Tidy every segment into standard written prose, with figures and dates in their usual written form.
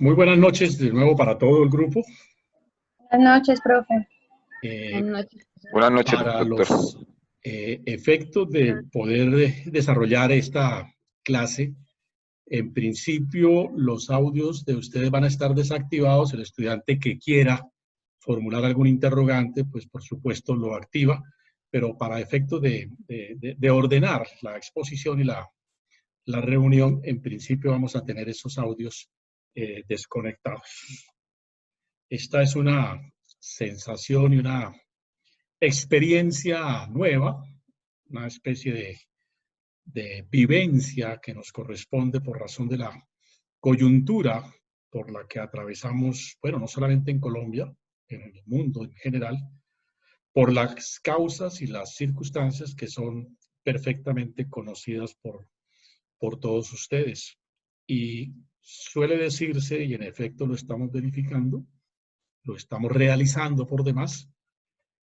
Muy buenas noches de nuevo para todo el grupo. Buenas noches, profe. Eh, Buenas noches. Buenas noches, para doctor. los efectos de poder desarrollar esta clase, en principio los audios de ustedes van a estar desactivados. El estudiante que quiera formular algún interrogante, pues por supuesto lo activa, pero para efectos de ordenar la exposición y la reunión, en principio vamos a tener esos audios desconectados. Esta es una sensación y una experiencia nueva, una especie de vivencia que nos corresponde por razón de la coyuntura por la que atravesamos, bueno, no solamente en Colombia, en el mundo en general, por las causas y las circunstancias que son perfectamente conocidas por todos ustedes. Y suele decirse, y en efecto lo estamos verificando, lo estamos realizando por demás,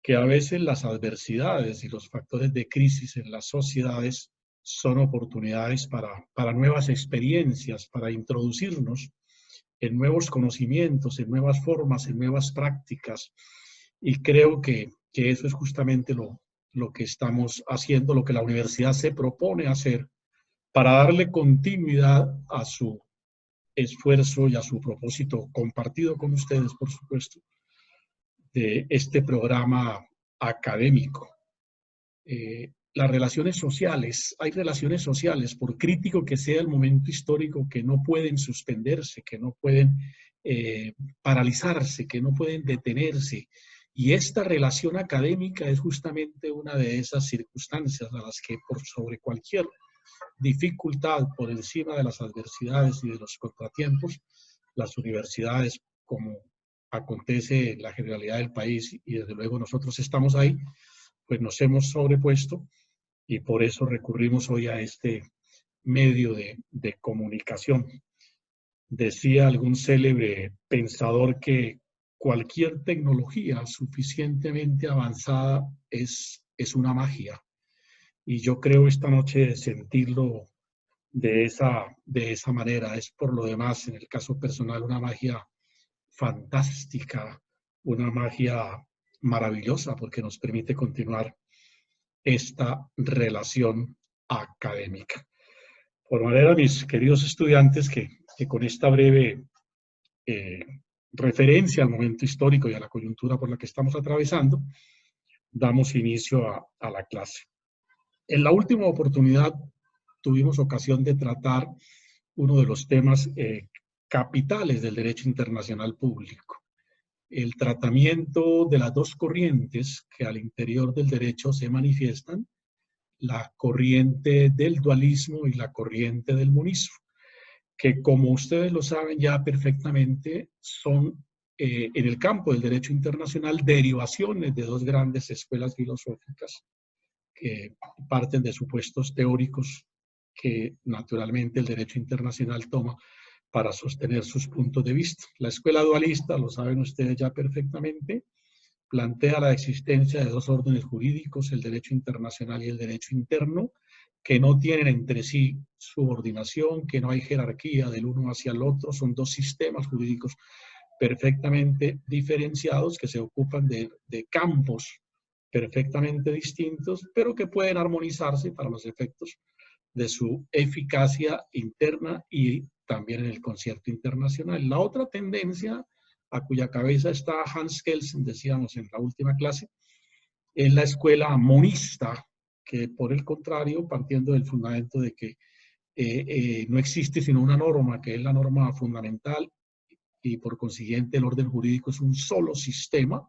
que a veces las adversidades y los factores de crisis en las sociedades son oportunidades para nuevas experiencias, para introducirnos en nuevos conocimientos, en nuevas formas, en nuevas prácticas. Y creo que eso es justamente lo que estamos haciendo, lo que la universidad se propone hacer para darle continuidad a su esfuerzo y a su propósito compartido con ustedes, por supuesto, de este programa académico. Las relaciones sociales, hay relaciones sociales, por crítico que sea el momento histórico, que no pueden suspenderse, que no pueden paralizarse, que no pueden detenerse. Y esta relación académica es justamente una de esas circunstancias a las que por sobre cualquier dificultad, por encima de las adversidades y de los contratiempos, las universidades, como acontece en la generalidad del país, y desde luego nosotros estamos ahí, pues nos hemos sobrepuesto y por eso recurrimos hoy a este medio de comunicación. Decía algún célebre pensador que cualquier tecnología suficientemente avanzada es una magia. Y yo creo esta noche sentirlo de esa manera. Es por lo demás, en el caso personal, una magia fantástica, una magia maravillosa porque nos permite continuar esta relación académica. Por manera, mis queridos estudiantes, que con esta breve eh, referencia al momento histórico y a la coyuntura por la que estamos atravesando, damos inicio a la clase. En la última oportunidad tuvimos ocasión de tratar uno de los temas capitales del derecho internacional público, el tratamiento de las dos corrientes que al interior del derecho se manifiestan, la corriente del dualismo y la corriente del monismo, que como ustedes lo saben ya perfectamente son en el campo del derecho internacional derivaciones de dos grandes escuelas filosóficas que parten de supuestos teóricos que naturalmente el derecho internacional toma para sostener sus puntos de vista. La escuela dualista, lo saben ustedes ya perfectamente, plantea la existencia de dos órdenes jurídicos, el derecho internacional y el derecho interno, que no tienen entre sí subordinación, que no hay jerarquía del uno hacia el otro, son dos sistemas jurídicos perfectamente diferenciados que se ocupan de campos perfectamente distintos, pero que pueden armonizarse para los efectos de su eficacia interna y también en el concierto internacional. La otra tendencia a cuya cabeza está Hans Kelsen, decíamos en la última clase, es la escuela monista, que por el contrario, partiendo del fundamento de que no existe sino una norma, que es la norma fundamental, y por consiguiente el orden jurídico es un solo sistema,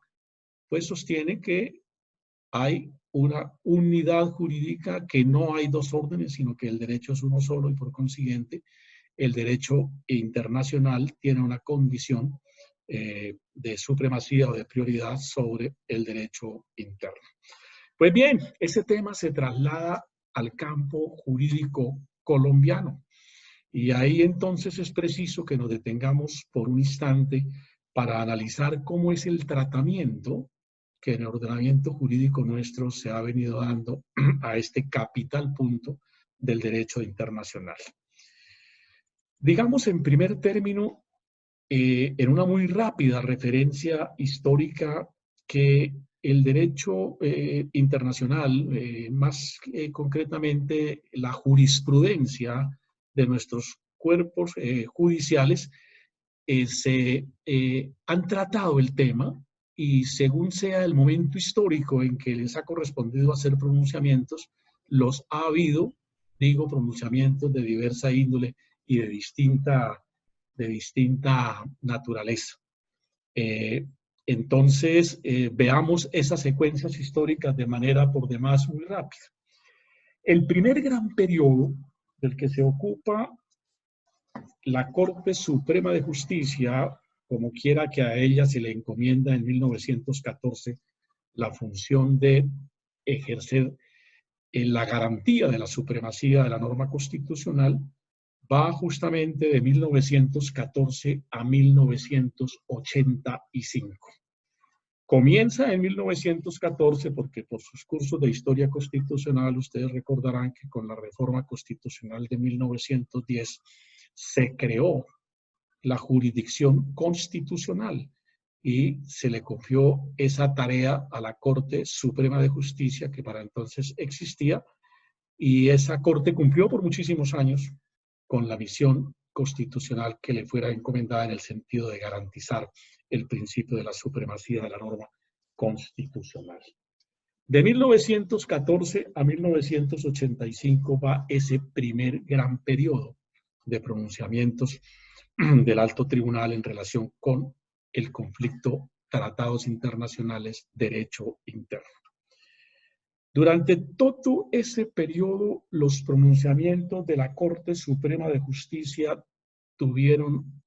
pues sostiene que hay una unidad jurídica, que no hay dos órdenes, sino que el derecho es uno solo y por consiguiente el derecho internacional tiene una condición de supremacía o de prioridad sobre el derecho interno. Pues bien, ese tema se traslada al campo jurídico colombiano y ahí entonces es preciso que nos detengamos por un instante para analizar cómo es el tratamiento que en el ordenamiento jurídico nuestro se ha venido dando a este capital punto del derecho internacional. Digamos en primer término en una muy rápida referencia histórica, que el derecho internacional, más concretamente la jurisprudencia de nuestros cuerpos judiciales, se han tratado el tema, y según sea el momento histórico en que les ha correspondido hacer pronunciamientos, los ha habido, digo, pronunciamientos de diversa índole y de distinta naturaleza. Entonces, veamos esas secuencias históricas de manera por demás muy rápida. El primer gran periodo del que se ocupa la Corte Suprema de Justicia, como quiera que a ella se le encomienda en 1914 la función de ejercer la garantía de la supremacía de la norma constitucional, va justamente de 1914 a 1985. Comienza en 1914 porque por sus cursos de historia constitucional ustedes recordarán que con la reforma constitucional de 1910 se creó la jurisdicción constitucional y se le confió esa tarea a la Corte Suprema de Justicia, que para entonces existía, y esa Corte cumplió por muchísimos años con la misión constitucional que le fuera encomendada en el sentido de garantizar el principio de la supremacía de la norma constitucional. De 1914 a 1985 va ese primer gran periodo de pronunciamientos del Alto Tribunal en relación con el conflicto, tratados internacionales, derecho interno. Durante todo ese periodo, los pronunciamientos de la Corte Suprema de Justicia tuvieron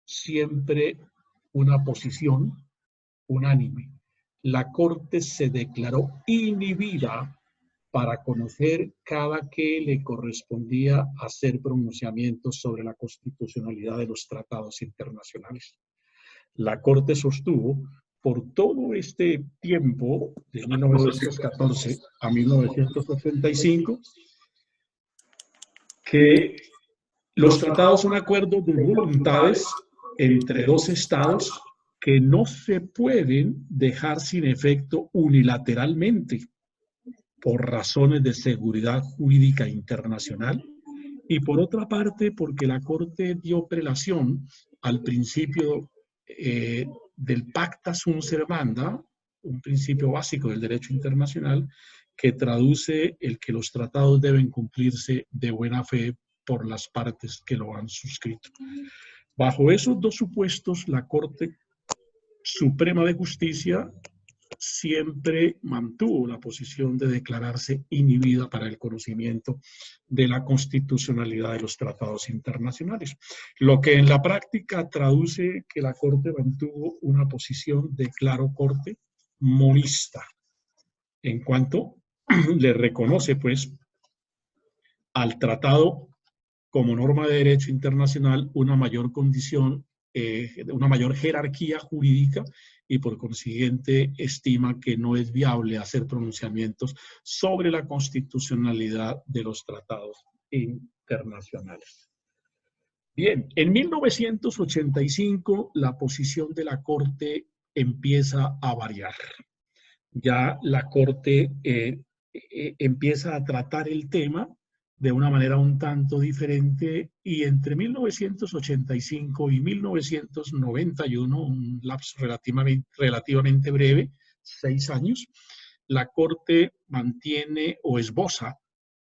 siempre una posición unánime. La Corte se declaró inhibida para conocer cada que le correspondía hacer pronunciamientos sobre la constitucionalidad de los tratados internacionales. La Corte sostuvo por todo este tiempo, de 1914 a 1985, que los tratados son acuerdos de voluntades entre dos estados que no se pueden dejar sin efecto unilateralmente por razones de seguridad jurídica internacional, y por otra parte porque la Corte dio prelación al principio del pacta sunt servanda, un principio básico del derecho internacional que traduce el que los tratados deben cumplirse de buena fe por las partes que lo han suscrito. Bajo esos dos supuestos, la Corte Suprema de Justicia siempre mantuvo la posición de declararse inhibida para el conocimiento de la constitucionalidad de los tratados internacionales, lo que en la práctica traduce que la Corte mantuvo una posición de claro corte monista, en cuanto le reconoce pues al tratado como norma de derecho internacional una mayor condición, una mayor jerarquía jurídica, y por consiguiente estima que no es viable hacer pronunciamientos sobre la constitucionalidad de los tratados internacionales. Bien, en 1985 la posición de la Corte empieza a variar. Ya la Corte empieza a tratar el tema de una manera un tanto diferente, y entre 1985 y 1991, un lapso relativamente breve, 6 años, la Corte mantiene o esboza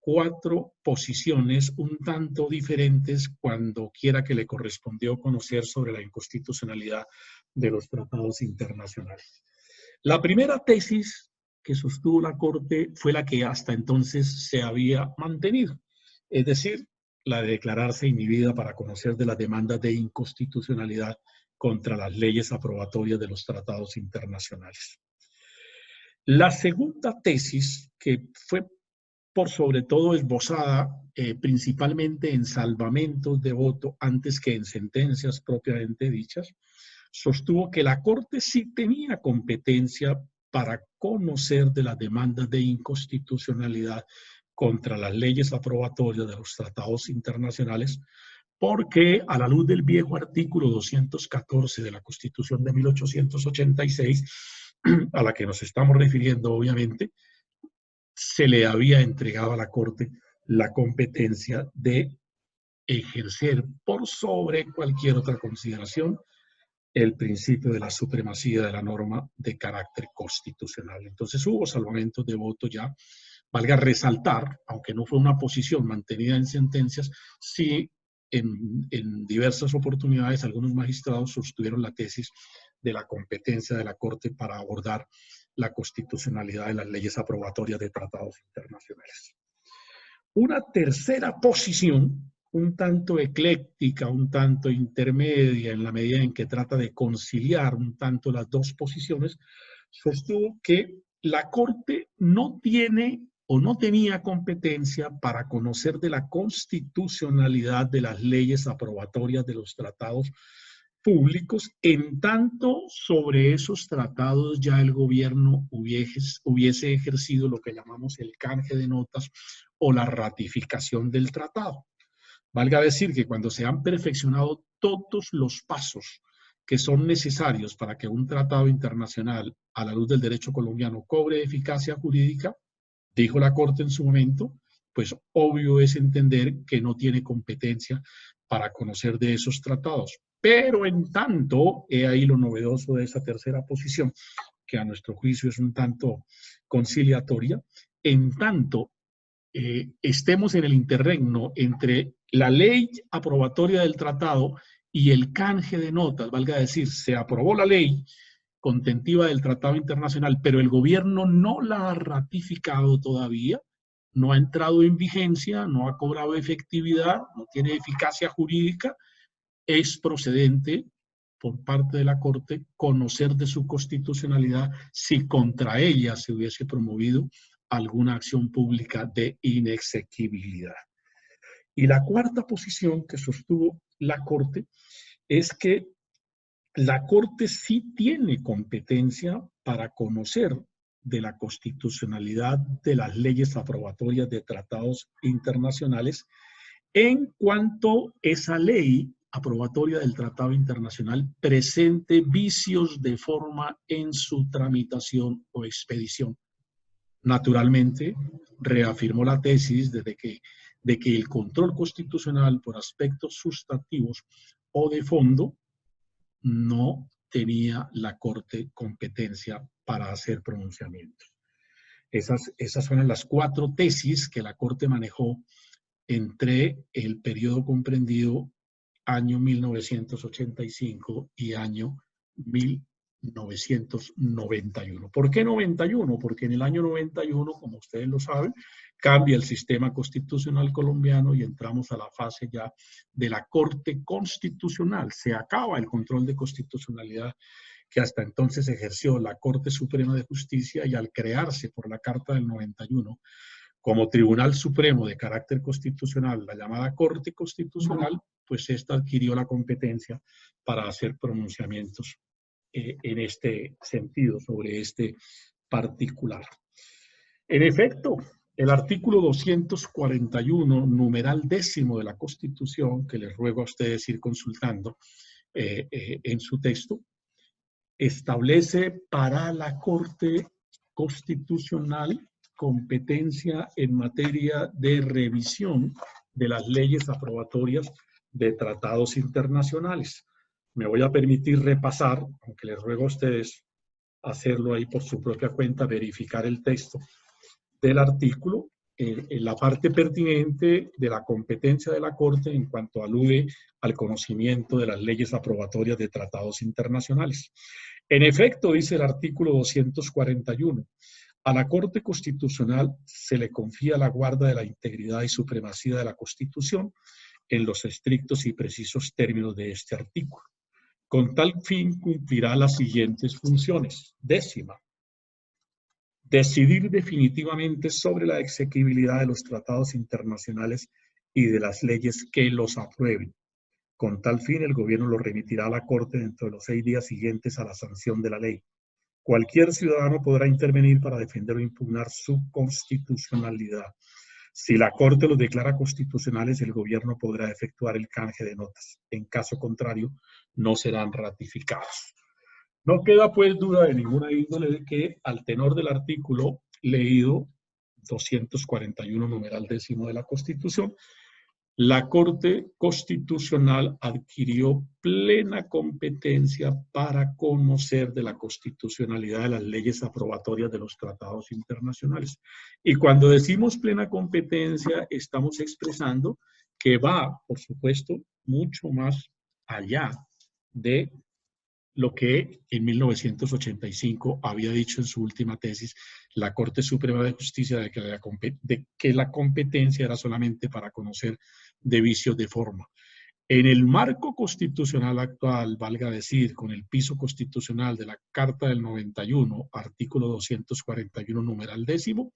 4 posiciones un tanto diferentes cuando quiera que le correspondió conocer sobre la inconstitucionalidad de los tratados internacionales. La primera tesis que sostuvo la Corte fue la que hasta entonces se había mantenido, es decir, la de declararse inhibida para conocer de las demandas de inconstitucionalidad contra las leyes aprobatorias de los tratados internacionales. La segunda tesis, que fue por sobre todo esbozada principalmente en salvamentos de voto antes que en sentencias propiamente dichas, sostuvo que la Corte sí tenía competencia para conocer de las demandas de inconstitucionalidad contra las leyes aprobatorias de los tratados internacionales, porque a la luz del viejo artículo 214 de la Constitución de 1886, a la que nos estamos refiriendo obviamente, se le había entregado a la Corte la competencia de ejercer por sobre cualquier otra consideración el principio de la supremacía de la norma de carácter constitucional. Entonces hubo salvamentos de voto ya, valga resaltar, aunque no fue una posición mantenida en sentencias, sí en diversas oportunidades algunos magistrados sostuvieron la tesis de la competencia de la Corte para abordar la constitucionalidad de las leyes aprobatorias de tratados internacionales. Una tercera posición, un tanto ecléctica, un tanto intermedia, en la medida en que trata de conciliar un tanto las dos posiciones, sostuvo que la Corte no tiene o no tenía competencia para conocer de la constitucionalidad de las leyes aprobatorias de los tratados públicos, en tanto sobre esos tratados ya el gobierno hubiese ejercido lo que llamamos el canje de notas o la ratificación del tratado. Valga decir que cuando se han perfeccionado todos los pasos que son necesarios para que un tratado internacional a la luz del derecho colombiano cobre eficacia jurídica, dijo la Corte en su momento, pues obvio es entender que no tiene competencia para conocer de esos tratados. Pero en tanto, he ahí lo novedoso de esa tercera posición, que a nuestro juicio es un tanto conciliatoria, en tanto estemos en el interregno entre la ley aprobatoria del tratado y el canje de notas, valga decir, se aprobó la ley contentiva del tratado internacional, pero el gobierno no la ha ratificado todavía, no ha entrado en vigencia, no ha cobrado efectividad, no tiene eficacia jurídica, es procedente por parte de la Corte conocer de su constitucionalidad si contra ella se hubiese promovido alguna acción pública de inexequibilidad. Y la cuarta posición que sostuvo la Corte es que la Corte sí tiene competencia para conocer de la constitucionalidad de las leyes aprobatorias de tratados internacionales en cuanto esa ley aprobatoria del tratado internacional presente vicios de forma en su tramitación o expedición. Naturalmente, reafirmó la tesis de que el control constitucional por aspectos sustantivos o de fondo no tenía la Corte competencia para hacer pronunciamientos. Esas fueron las cuatro tesis que la Corte manejó entre el periodo comprendido año 1985 y año 1991. ¿Por qué 91? Porque en el año 91, como ustedes lo saben, cambia el sistema constitucional colombiano y entramos a la fase ya de la Corte Constitucional. Se acaba el control de constitucionalidad que hasta entonces ejerció la Corte Suprema de Justicia, y al crearse por la Carta del 91 como Tribunal Supremo de carácter constitucional, la llamada Corte Constitucional, pues esta adquirió la competencia para hacer pronunciamientos en este sentido, sobre este particular. En efecto, el artículo 241, numeral 10 de la Constitución, que les ruego a ustedes ir consultando en su texto, establece para la Corte Constitucional competencia en materia de revisión de las leyes aprobatorias de tratados internacionales. Me voy a permitir repasar, aunque les ruego a ustedes hacerlo ahí por su propia cuenta, verificar el texto del artículo en la parte pertinente de la competencia de la Corte en cuanto alude al conocimiento de las leyes aprobatorias de tratados internacionales. En efecto, dice el artículo 241, a la Corte Constitucional se le confía la guarda de la integridad y supremacía de la Constitución en los estrictos y precisos términos de este artículo. Con tal fin cumplirá las siguientes funciones. 10. Decidir definitivamente sobre la exequibilidad de los tratados internacionales y de las leyes que los aprueben. Con tal fin, el gobierno lo remitirá a la Corte dentro de los 6 días siguientes a la sanción de la ley. Cualquier ciudadano podrá intervenir para defender o impugnar su constitucionalidad. Si la Corte los declara constitucionales, el gobierno podrá efectuar el canje de notas. En caso contrario, no serán ratificados. No queda pues duda de ninguna índole de que al tenor del artículo leído 241 numeral décimo de la Constitución, la Corte Constitucional adquirió plena competencia para conocer de la constitucionalidad de las leyes aprobatorias de los tratados internacionales. Y cuando decimos plena competencia, estamos expresando que va, por supuesto, mucho más allá de lo que en 1985 había dicho en su última tesis la Corte Suprema de Justicia de que la competencia era solamente para conocer de vicios de forma. En el marco constitucional actual, valga decir, con el piso constitucional de la Carta del 91, artículo 241, numeral décimo,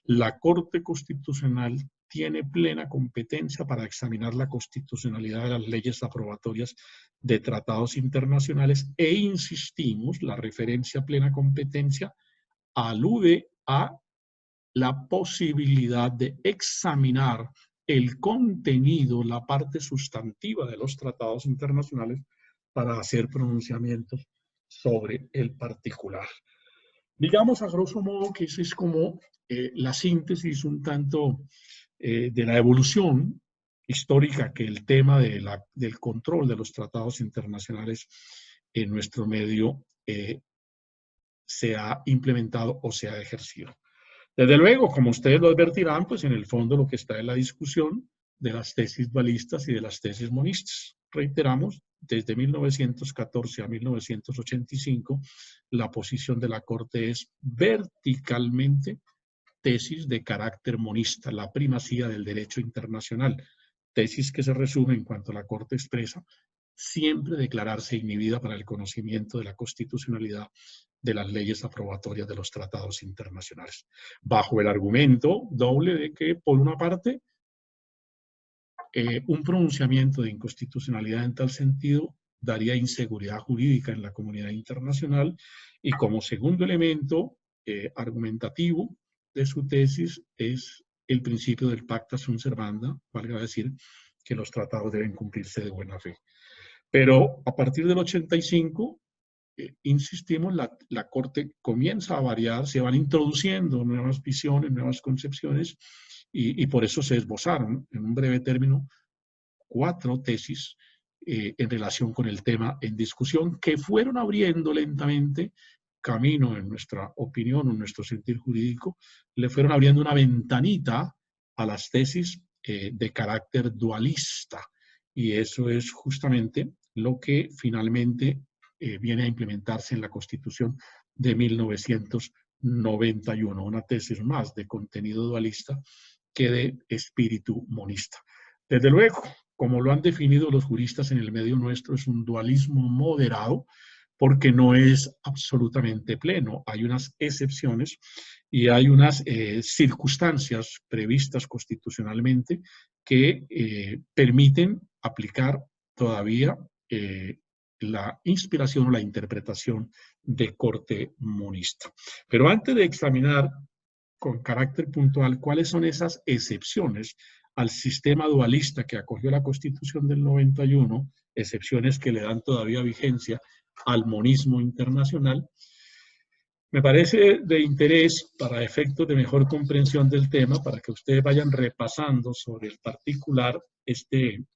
la Corte Constitucional tiene plena competencia para examinar la constitucionalidad de las leyes aprobatorias de tratados internacionales e insistimos, la referencia a plena competencia alude a la posibilidad de examinar el contenido, la parte sustantiva de los tratados internacionales para hacer pronunciamientos sobre el particular. Digamos a grosso modo que eso es como la síntesis un tanto de la evolución histórica que el tema del control de los tratados internacionales en nuestro medio se ha implementado o se ha ejercido. Desde luego, como ustedes lo advertirán, pues en el fondo lo que está en la discusión de las tesis dualistas y de las tesis monistas. Reiteramos, desde 1914 a 1985, la posición de la Corte es verticalmente tesis de carácter monista, la primacía del derecho internacional, tesis que se resume en cuanto a la Corte expresa, siempre declararse inhibida para el conocimiento de la constitucionalidad de las leyes aprobatorias de los tratados internacionales, bajo el argumento doble de que, por una parte, un pronunciamiento de inconstitucionalidad en tal sentido daría inseguridad jurídica en la comunidad internacional y como segundo elemento argumentativo de su tesis es el principio del pacta sunt servanda, valga decir que los tratados deben cumplirse de buena fe. Pero a partir del 85, insistimos, la Corte comienza a variar, se van introduciendo nuevas visiones, nuevas concepciones, y por eso se esbozaron, en un breve término, 4 tesis en relación con el tema en discusión, que fueron abriendo lentamente camino, en nuestra opinión, en nuestro sentir jurídico, le fueron abriendo una ventanita a las tesis de carácter dualista. Y eso es justamente lo que finalmente viene a implementarse en la Constitución de 1991, una tesis más de contenido dualista que de espíritu monista. Desde luego, como lo han definido los juristas en el medio nuestro, es un dualismo moderado porque no es absolutamente pleno. Hay unas excepciones y hay unas circunstancias previstas constitucionalmente que permiten aplicar todavía la inspiración o la interpretación de corte monista. Pero antes de examinar con carácter puntual cuáles son esas excepciones al sistema dualista que acogió la Constitución del 91, excepciones que le dan todavía vigencia al monismo internacional, me parece de interés para efectos de mejor comprensión del tema, para que ustedes vayan repasando sobre el particular este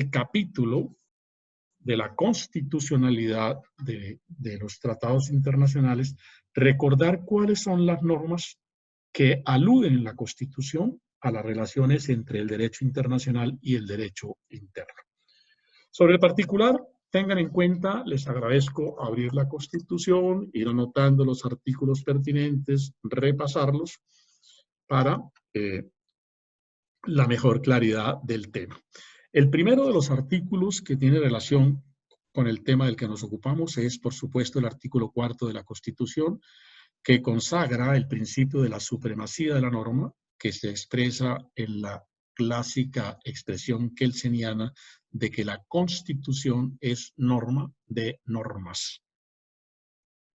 capítulo de la constitucionalidad de los tratados internacionales, recordar cuáles son las normas que aluden en la Constitución a las relaciones entre el derecho internacional y el derecho interno. Sobre el particular, tengan en cuenta, les agradezco abrir la Constitución, ir anotando los artículos pertinentes, repasarlos para la mejor claridad del tema. El primero de los artículos que tiene relación con el tema del que nos ocupamos es, por supuesto, el artículo 4 de la Constitución, que consagra el principio de la supremacía de la norma, que se expresa en la clásica expresión kelseniana de que la Constitución es norma de normas.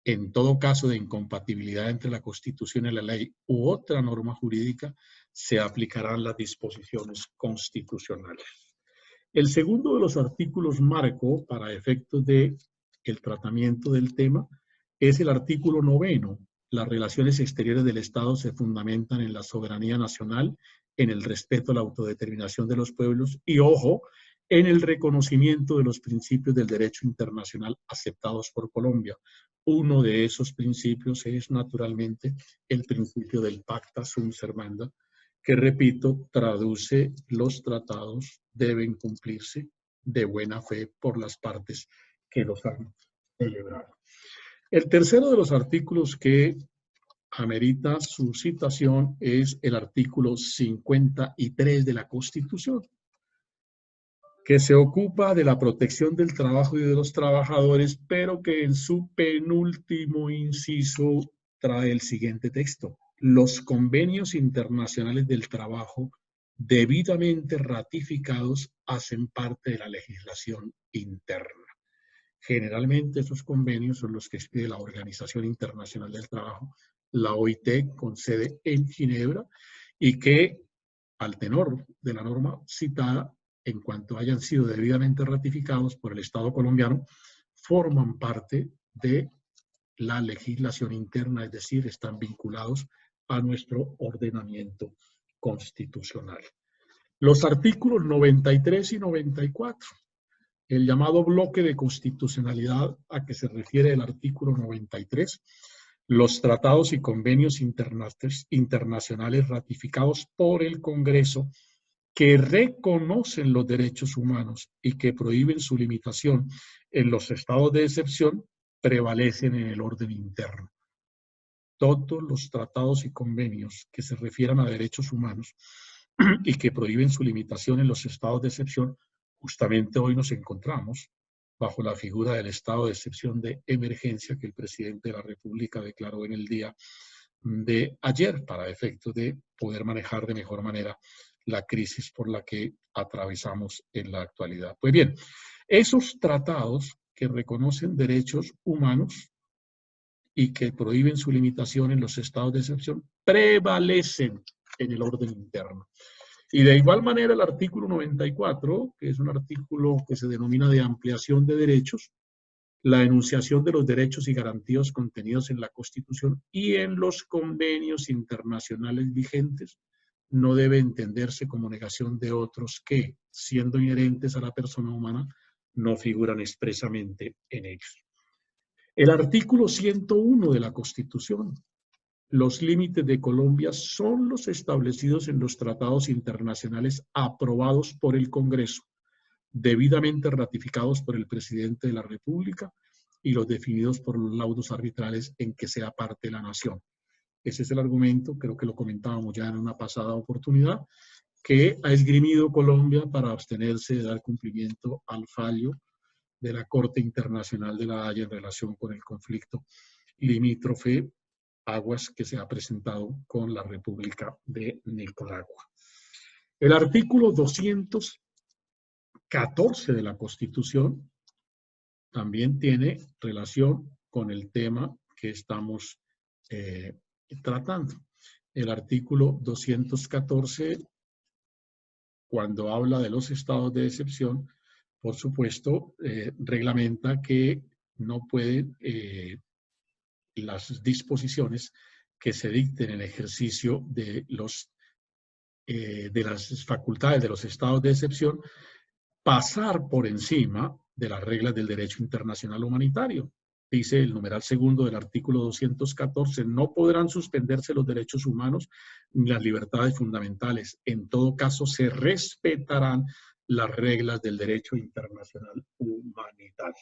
En todo caso de incompatibilidad entre la Constitución y la ley u otra norma jurídica, se aplicarán las disposiciones constitucionales. El segundo de los artículos marco para efectos de el tratamiento del tema es el artículo 9. Las relaciones exteriores del Estado se fundamentan en la soberanía nacional, en el respeto a la autodeterminación de los pueblos y, ojo, en el reconocimiento de los principios del derecho internacional aceptados por Colombia. Uno de esos principios es, naturalmente, el principio del pacta sunt servanda, que, repito, traduce los tratados deben cumplirse de buena fe por las partes que los han celebrado. El tercero de los artículos que amerita su citación es el artículo 53 de la Constitución, que se ocupa de la protección del trabajo y de los trabajadores, pero que en su penúltimo inciso trae el siguiente texto: los convenios internacionales del trabajo debidamente ratificados hacen parte de la legislación interna. Generalmente esos convenios son los que expide la Organización Internacional del Trabajo, la OIT, con sede en Ginebra, y que, al tenor de la norma citada, en cuanto hayan sido debidamente ratificados por el Estado colombiano, forman parte de la legislación interna, es decir, están vinculados a nuestro ordenamiento constitucional. Los artículos 93 y 94, el llamado bloque de constitucionalidad a que se refiere el artículo 93, los tratados y convenios internacionales ratificados por el Congreso que reconocen los derechos humanos y que prohíben su limitación en los estados de excepción prevalecen en el orden interno. Todos los tratados y convenios que se refieran a derechos humanos y que prohíben su limitación en los estados de excepción, justamente hoy nos encontramos bajo la figura del estado de excepción de emergencia que el presidente de la República declaró en el día de ayer para efectos de poder manejar de mejor manera la crisis por la que atravesamos en la actualidad. Pues bien, esos tratados que reconocen derechos humanos y que prohíben su limitación en los estados de excepción prevalecen en el orden interno. Y de igual manera el artículo 94, que es un artículo que se denomina de ampliación de derechos, la enunciación de los derechos y garantías contenidos en la Constitución y en los convenios internacionales vigentes, no debe entenderse como negación de otros que, siendo inherentes a la persona humana, no figuran expresamente en ellos. El artículo 101 de la Constitución. Los límites de Colombia son los establecidos en los tratados internacionales aprobados por el Congreso, debidamente ratificados por el presidente de la República y los definidos por los laudos arbitrales en que sea parte la nación. Ese es el argumento, creo que lo comentábamos ya en una pasada oportunidad, que ha esgrimido Colombia para abstenerse de dar cumplimiento al fallo de la Corte Internacional de la Haya en relación con el conflicto limítrofe aguas que se ha presentado con la República de Nicaragua. El artículo 214 de la Constitución también tiene relación con el tema que estamos tratando. El artículo 214, cuando habla de los estados de excepción, por supuesto, reglamenta que no pueden las disposiciones que se dicten en el ejercicio de las facultades de los estados de excepción pasar por encima de las reglas del derecho internacional humanitario. Dice el numeral segundo del artículo 214, no podrán suspenderse los derechos humanos ni las libertades fundamentales. En todo caso, se respetarán las reglas del derecho internacional humanitario.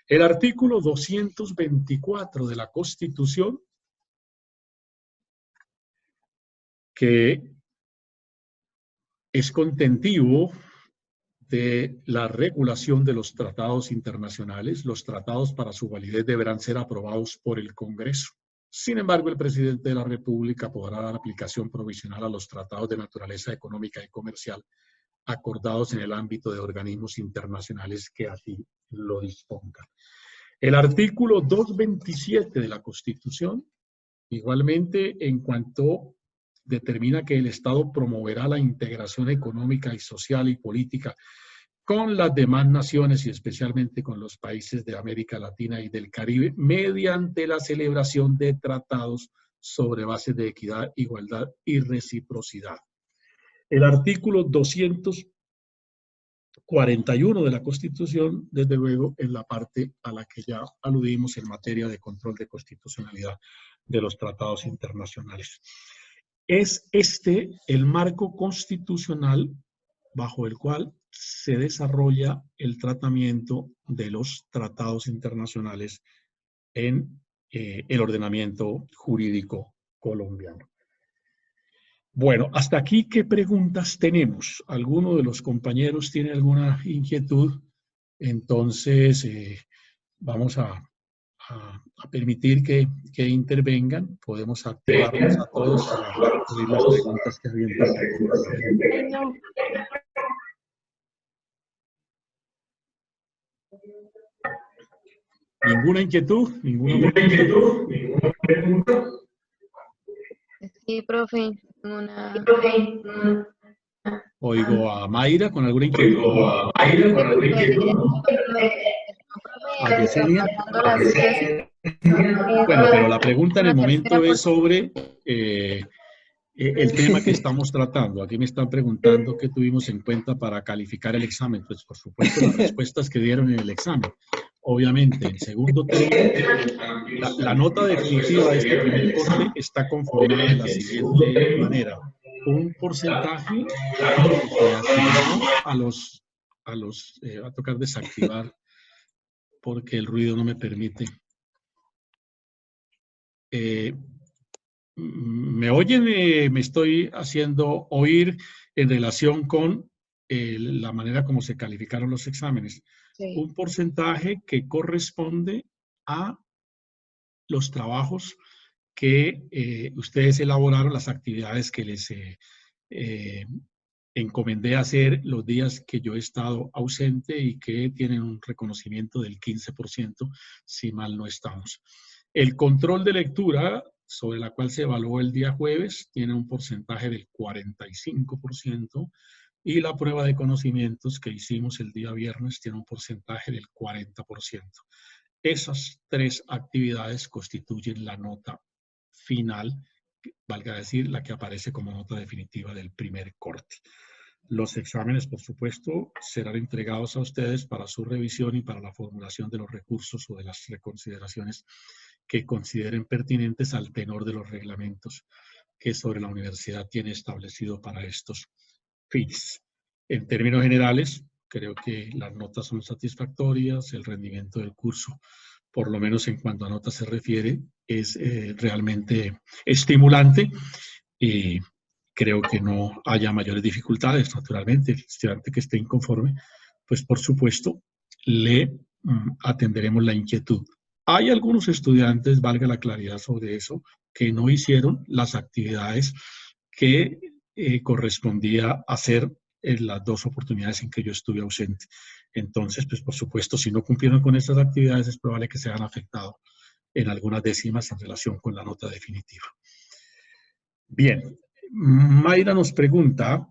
El artículo 224 de la Constitución, que es contentivo de la regulación de los tratados internacionales. Los tratados para su validez deberán ser aprobados por el Congreso. Sin embargo, el presidente de la República podrá dar aplicación provisional a los tratados de naturaleza económica y comercial acordados en el ámbito de organismos internacionales que así lo dispongan. El artículo 227 de la Constitución, igualmente en cuanto determina que el Estado promoverá la integración económica y social y política con las demás naciones y especialmente con los países de América Latina y del Caribe mediante la celebración de tratados sobre bases de equidad, igualdad y reciprocidad. El artículo 241 de la Constitución, desde luego, es la parte a la que ya aludimos en materia de control de constitucionalidad de los tratados internacionales. Es este el marco constitucional bajo el cual se desarrolla el tratamiento de los tratados internacionales en el ordenamiento jurídico colombiano. Bueno, hasta aquí, ¿qué preguntas tenemos? ¿Alguno de los compañeros tiene alguna inquietud? Entonces, vamos a permitir que intervengan. Podemos activarnos a todos para oír las preguntas que avientan. ¿Ninguna inquietud? ¿Ninguna pregunta? Sí, profe. Oigo a Mayra con alguna inquietud. ¿A Yesenia? Bueno, pero la pregunta en el momento es sobre el tema que estamos tratando. Aquí me están preguntando qué tuvimos en cuenta para calificar el examen. Pues, por supuesto, las respuestas que dieron en el examen. Obviamente, en segundo término, la nota definitiva de este primer corte está conformada de la siguiente manera. Un porcentaje que asignó va a tocar desactivar porque el ruido no me permite. ¿Me oyen? Me estoy haciendo oír en relación con la manera como se calificaron los exámenes. Sí. Un porcentaje que corresponde a los trabajos que ustedes elaboraron, las actividades que les encomendé hacer los días que yo he estado ausente y que tienen un reconocimiento del 15%, si mal no estamos. El control de lectura, sobre la cual se evaluó el día jueves, tiene un porcentaje del 45%, y la prueba de conocimientos que hicimos el día viernes tiene un porcentaje del 40%. Esas tres actividades constituyen la nota final, valga decir, la que aparece como nota definitiva del primer corte. Los exámenes, por supuesto, serán entregados a ustedes para su revisión y para la formulación de los recursos o de las reconsideraciones que consideren pertinentes al tenor de los reglamentos que sobre la universidad tiene establecido para estos fines. En términos generales, creo que las notas son satisfactorias, el rendimiento del curso, por lo menos en cuanto a notas se refiere, es realmente estimulante y creo que no haya mayores dificultades. Naturalmente, el estudiante que esté inconforme, pues por supuesto, le atenderemos la inquietud. Hay algunos estudiantes, valga la claridad sobre eso, que no hicieron las actividades que correspondía hacer en las dos oportunidades en que yo estuve ausente. Entonces, pues por supuesto, si no cumplieron con estas actividades, es probable que se hayan afectado en algunas décimas en relación con la nota definitiva. Bien, Mayra nos pregunta,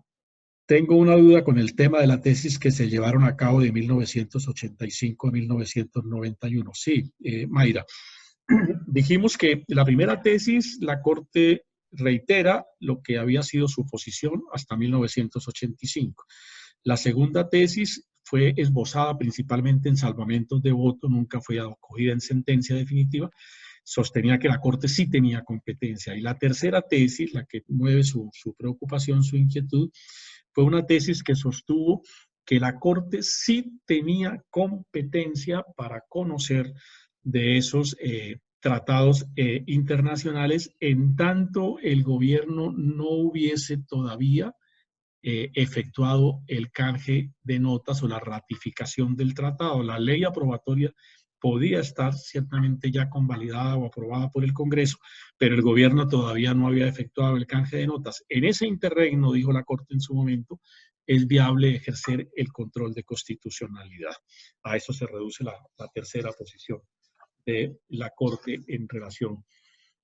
tengo una duda con el tema de la tesis que se llevaron a cabo de 1985 a 1991. Sí, Mayra, dijimos que la primera tesis, la Corte reitera lo que había sido su posición hasta 1985. La segunda tesis fue esbozada principalmente en salvamentos de voto, nunca fue acogida en sentencia definitiva, sostenía que la Corte sí tenía competencia. Y la tercera tesis, la que mueve su preocupación, su inquietud, fue una tesis que sostuvo que la Corte sí tenía competencia para conocer de esos tratados internacionales, en tanto el gobierno no hubiese todavía efectuado el canje de notas o la ratificación del tratado. La ley aprobatoria podía estar ciertamente ya convalidada o aprobada por el Congreso, pero el gobierno todavía no había efectuado el canje de notas. En ese interregno, dijo la Corte en su momento, es viable ejercer el control de constitucionalidad. A eso se reduce la tercera posición de la Corte en relación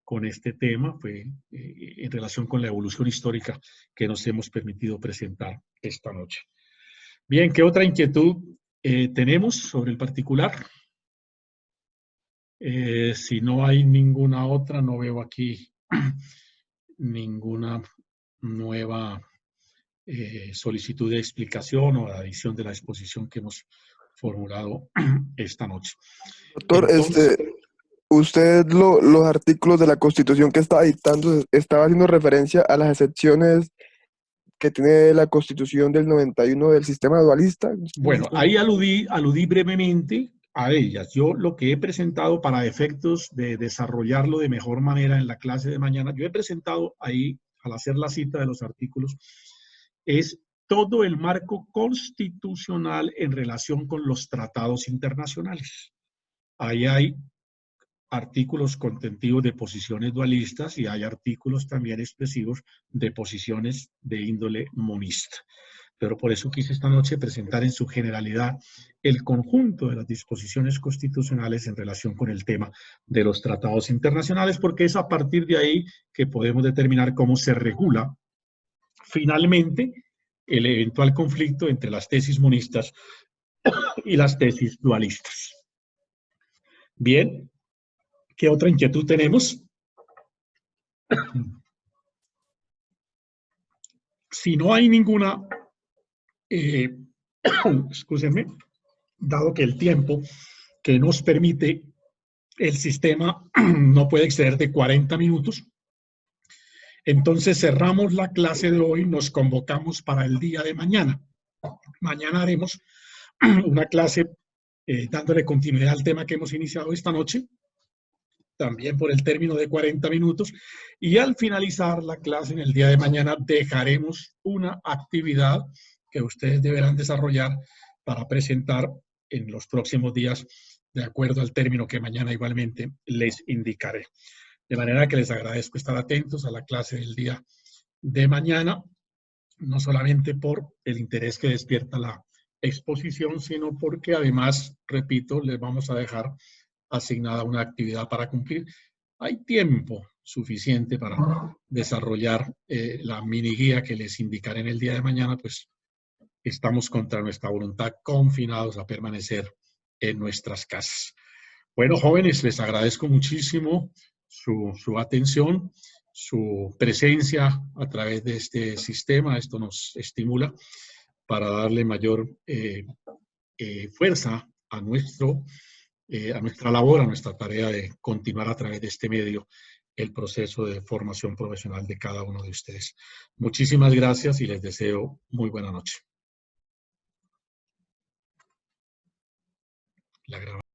con este tema, fue en relación con la evolución histórica que nos hemos permitido presentar esta noche. Bien, ¿qué otra inquietud tenemos sobre el particular? Si no hay ninguna otra, no veo aquí ninguna nueva solicitud de explicación o adición de la exposición que hemos formulado esta noche. Doctor, Entonces, usted los artículos de la Constitución que estaba dictando estaba haciendo referencia a las excepciones que tiene la Constitución del 91 del sistema dualista. bueno, ahí aludí brevemente a ellas. Yo lo que he presentado para efectos de desarrollarlo de mejor manera en la clase de mañana, yo he presentado ahí, al hacer la cita de los artículos, es todo el marco constitucional en relación con los tratados internacionales. Ahí hay artículos contentivos de posiciones dualistas y hay artículos también expresivos de posiciones de índole monista. Pero por eso quise esta noche presentar en su generalidad el conjunto de las disposiciones constitucionales en relación con el tema de los tratados internacionales, porque es a partir de ahí que podemos determinar cómo se regula finalmente el eventual conflicto entre las tesis monistas y las tesis dualistas. Bien, ¿qué otra inquietud tenemos? Si no hay ninguna, excúsenme, dado que el tiempo que nos permite el sistema no puede exceder de 40 minutos, entonces cerramos la clase de hoy, nos convocamos para el día de mañana. Mañana haremos una clase dándole continuidad al tema que hemos iniciado esta noche, también por el término de 40 minutos, y al finalizar la clase en el día de mañana dejaremos una actividad que ustedes deberán desarrollar para presentar en los próximos días, de acuerdo al término que mañana igualmente les indicaré. De manera que les agradezco estar atentos a la clase del día de mañana, no solamente por el interés que despierta la exposición, sino porque además, repito, les vamos a dejar asignada una actividad para cumplir. Hay tiempo suficiente para desarrollar la mini guía que les indicaré en el día de mañana, pues estamos contra nuestra voluntad confinados a permanecer en nuestras casas. Bueno, jóvenes, les agradezco muchísimo su atención, su presencia a través de este sistema. Esto nos estimula para darle mayor fuerza a nuestra labor, a nuestra tarea de continuar a través de este medio el proceso de formación profesional de cada uno de ustedes. Muchísimas gracias y les deseo muy buena noche. La